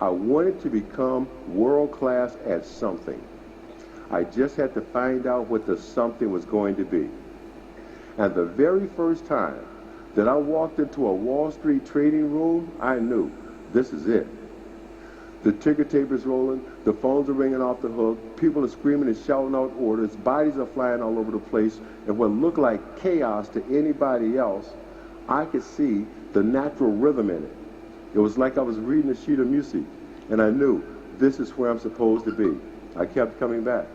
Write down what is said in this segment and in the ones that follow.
I wanted to become world class at something. I just had to find out what the something was going to be. And the very first time that I walked into a Wall Street trading room, I knew this is it. The ticker tape is rolling, the phones are ringing off the hook, people are screaming and shouting out orders, bodies are flying all over the place, and what looked like chaos to anybody else, I could see the natural rhythm in it. It was like I was reading a sheet of music, and I knew this is where I'm supposed to be. I kept coming back.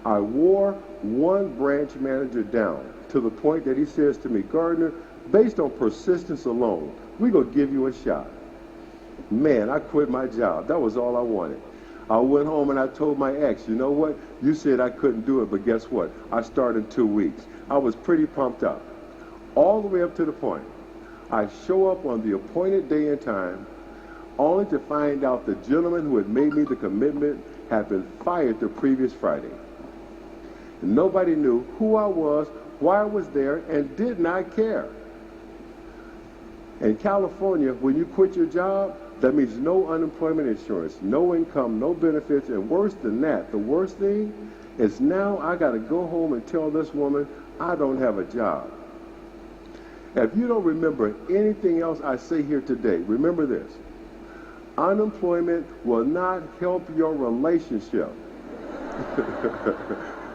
I wore one branch manager down to the point that he says to me, Gardner, based on persistence alone, we're going to give you a shot. Man, I quit my job. That was all I wanted. I went home and I told my ex, you know what? You said I couldn't do it, but guess what? I started in 2 weeks. I was pretty pumped up. All the way up to the point. I show up on the appointed day and time, only to find out the gentleman who had made me the commitment had been fired the previous Friday. Nobody knew who I was, why I was there, and did not care. In California, when you quit your job, that means no unemployment insurance, no income, no benefits, and worse than that, the worst thing is now I got to go home and tell this woman I don't have a job. If you don't remember anything else I say here today, remember this. Unemployment will not help your relationship.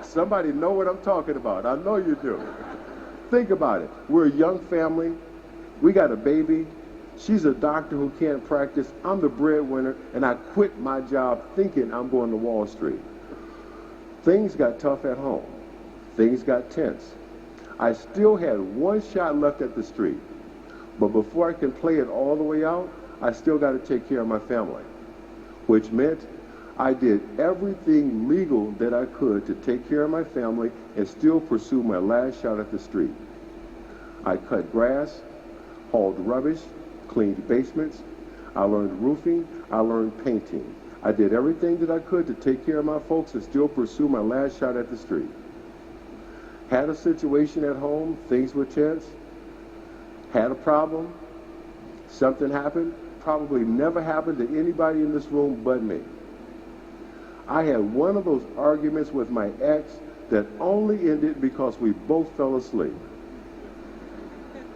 Somebody know what I'm talking about. I know you do. Think about it. We're a young family. We got a baby. She's a doctor who can't practice. I'm the breadwinner, and I quit my job thinking I'm going to Wall Street. Things got tough at home. Things got tense. I still had one shot left at the street. But before I can play it all the way out, I still got to take care of my family, which meant I did everything legal that I could to take care of my family and still pursue my last shot at the street. I cut grass, hauled rubbish, cleaned basements. I learned roofing. I learned painting. I did everything that I could to take care of my folks and still pursue my last shot at the street. Had a situation at home, things were tense. Had a problem, something happened, probably never happened to anybody in this room but me. I had one of those arguments with my ex that only ended because we both fell asleep.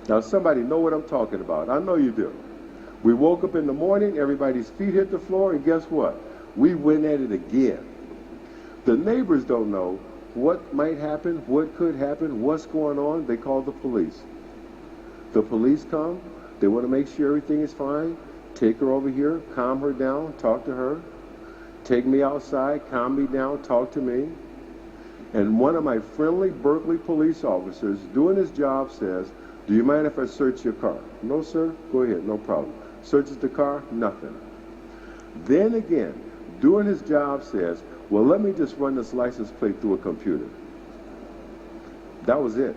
Now somebody know what I'm talking about. I know you do. We woke up in the morning, everybody's feet hit the floor, and guess what? We went at it again. The neighbors don't know what might happen, what could happen, what's going on. They call the police. The police come, they want to make sure everything is fine, take her over here, calm her down, talk to her, take me outside, calm me down, talk to me. And one of my friendly Berkeley police officers doing his job says, do you mind if I search your car? No, sir, go ahead, no problem. Searches the car, nothing. Then again, doing his job says, well, let me just run this license plate through a computer. That was it.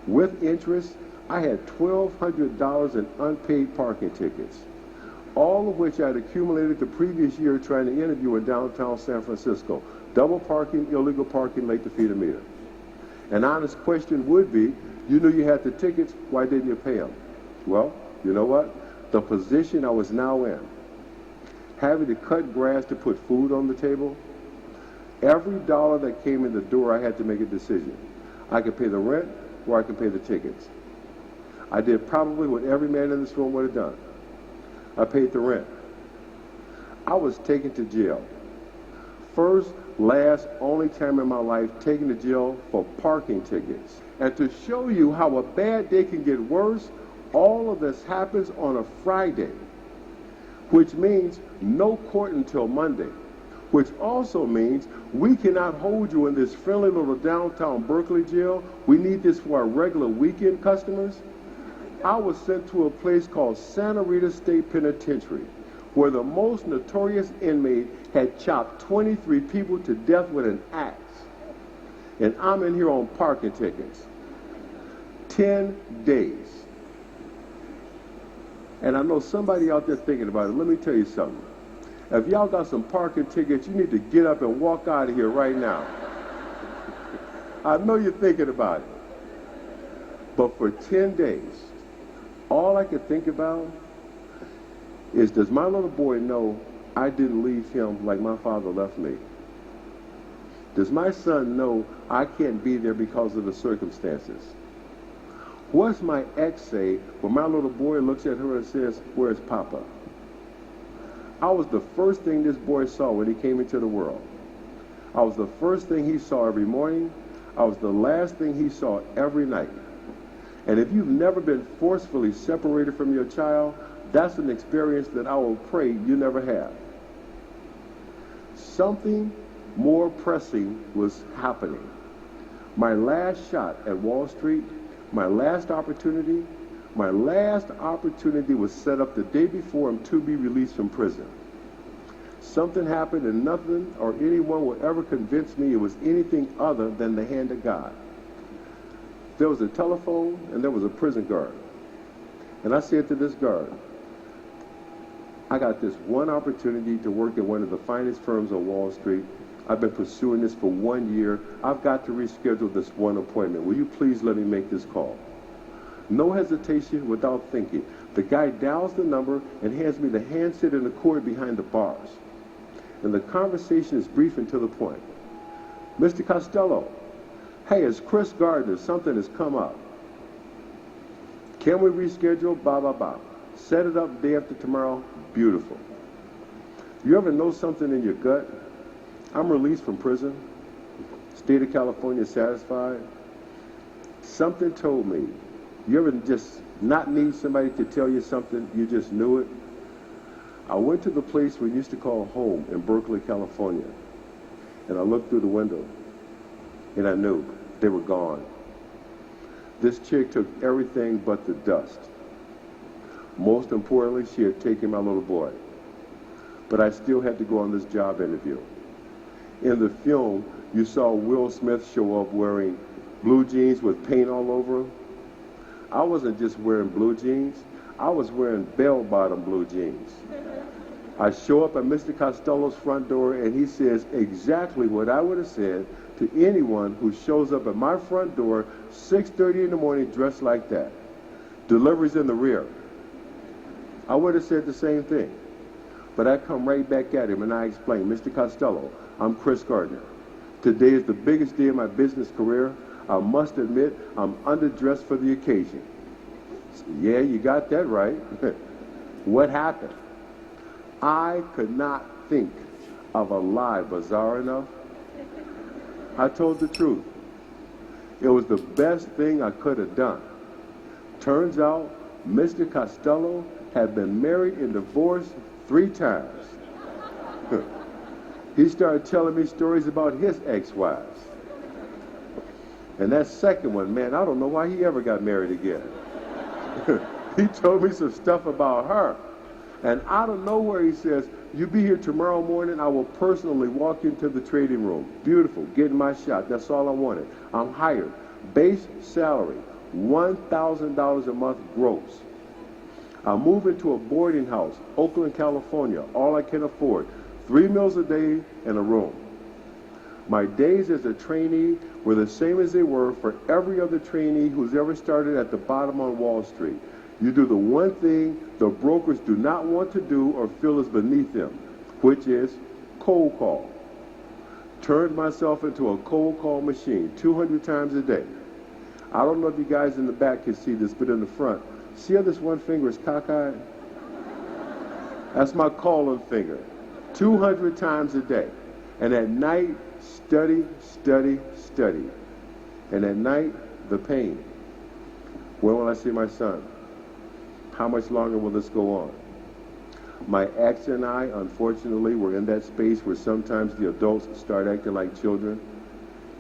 With interest, I had $1,200 in unpaid parking tickets, all of which I had accumulated the previous year trying to interview in downtown San Francisco. Double parking, illegal parking, late to feed a meter. An honest question would be, you knew you had the tickets, why didn't you pay them? Well, you know what? The position I was now in, having to cut grass to put food on the table, every dollar that came in the door, I had to make a decision. I could pay the rent or I could pay the tickets. I did probably what every man in this room would have done. I paid the rent. I was taken to jail. First, last, only time in my life taken to jail for parking tickets. And to show you how a bad day can get worse, all of this happens on a Friday, which means no court until Monday, which also means we cannot hold you in this friendly little downtown Berkeley jail. We need this for our regular weekend customers. I was sent to a place called Santa Rita State Penitentiary, where the most notorious inmate had chopped 23 people to death with an axe. And I'm in here on parking tickets. 10 days. And I know somebody out there thinking about it. Let me tell you something. If y'all got some parking tickets, you need to get up and walk out of here right now. I know you're thinking about it. But for 10 days, all I could think about is, does my little boy know I didn't leave him like my father left me? Does my son know I can't be there because of the circumstances? What's my ex say when my little boy looks at her and says, "Where's Papa?" I was the first thing this boy saw when he came into the world. I was the first thing he saw every morning. I was the last thing he saw every night. And if you've never been forcefully separated from your child, that's an experience that I will pray you never have. Something more pressing was happening. My last shot at Wall Street, my last opportunity was set up the day before him to be released from prison. Something happened and nothing or anyone will ever convince me it was anything other than the hand of God. There was a telephone and there was a prison guard. And I said to this guard, I got this one opportunity to work at one of the finest firms on Wall Street. I've been pursuing this for 1 year. I've got to reschedule this one appointment. Will you please let me make this call? No hesitation, without thinking. The guy dials the number and hands me the handset and the cord behind the bars. And the conversation is brief and to the point. Mr. Costello, hey, it's Chris Gardner. Something has come up. Can we reschedule? Blah, blah, blah. Set it up day after tomorrow. Beautiful. You ever know something in your gut? I'm released from prison. State of California satisfied. Something told me. You ever just not need somebody to tell you something, you just knew it? I went to the place we used to call home in Berkeley, California. And I looked through the window. And I knew they were gone. This chick took everything but the dust. Most importantly, she had taken my little boy. But I still had to go on this job interview. In the film, you saw Will Smith show up wearing blue jeans with paint all over him. I wasn't just wearing blue jeans. I was wearing bell-bottom blue jeans. I show up at Mr. Costello's front door, and he says exactly what I would have said to anyone who shows up at my front door 6:30 in the morning dressed like that. Deliveries in the rear. I would have said the same thing. But I come right back at him and I explain, Mr. Costello, I'm Chris Gardner. Today is the biggest day of my business career. I must admit, I'm underdressed for the occasion. So, yeah, you got that right. What happened? I could not think of a lie bizarre enough. I told the truth. It was the best thing I could have done. Turns out, Mr. Costello had been married and divorced 3 times. He started telling me stories about his ex-wives. And that second one, man, I don't know why he ever got married again. He told me some stuff about her. And out of nowhere he says, you be here tomorrow morning, I will personally walk into the trading room. Beautiful, getting my shot. That's all I wanted. I'm hired. Base salary, $1,000 a month gross. I move into a boarding house, Oakland, California, all I can afford. 3 meals a day and a room. My days as a trainee were the same as they were for every other trainee who's ever started at the bottom on Wall Street. You do the one thing the brokers do not want to do or feel is beneath them, which is cold call. Turned myself into a cold call machine 200 times a day. I don't know if you guys in the back can see this, but in the front, see how this one finger is cockeyed? That's my calling finger. 200 times a day. And at night, study, study, study. And at night, the pain. When will I see my son? How much longer will this go on? My ex and I, unfortunately, were in that space where sometimes the adults start acting like children.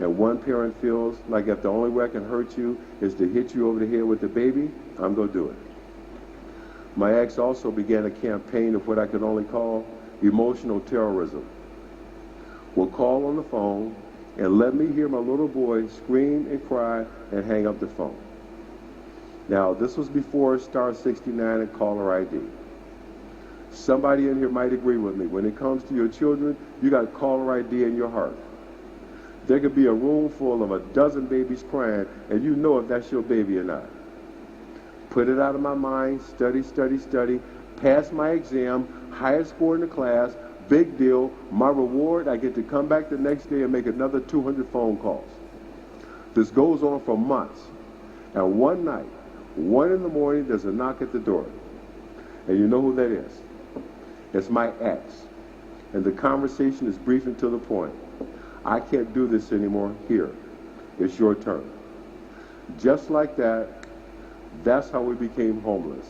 And one parent feels like if the only way I can hurt you is to hit you over the head with the baby, I'm going to do it. My ex also began a campaign of what I could only call emotional terrorism. Will call on the phone and let me hear my little boy scream and cry and hang up the phone. Now, this was before star 69 and caller ID. Somebody in here might agree with me. When it comes to your children, you got caller ID in your heart. There could be a room full of a dozen babies crying, and you know if that's your baby or not. Put it out of my mind, study, study, study. Passed my exam, highest score in the class, big deal. My reward, I get to come back the next day and make another 200 phone calls. This goes on for months. And one night, 1 in the morning, there's a knock at the door. And you know who that is? It's my ex. And the conversation is brief and to the point. I can't do this anymore. Here, it's your turn. Just like that, that's how we became homeless.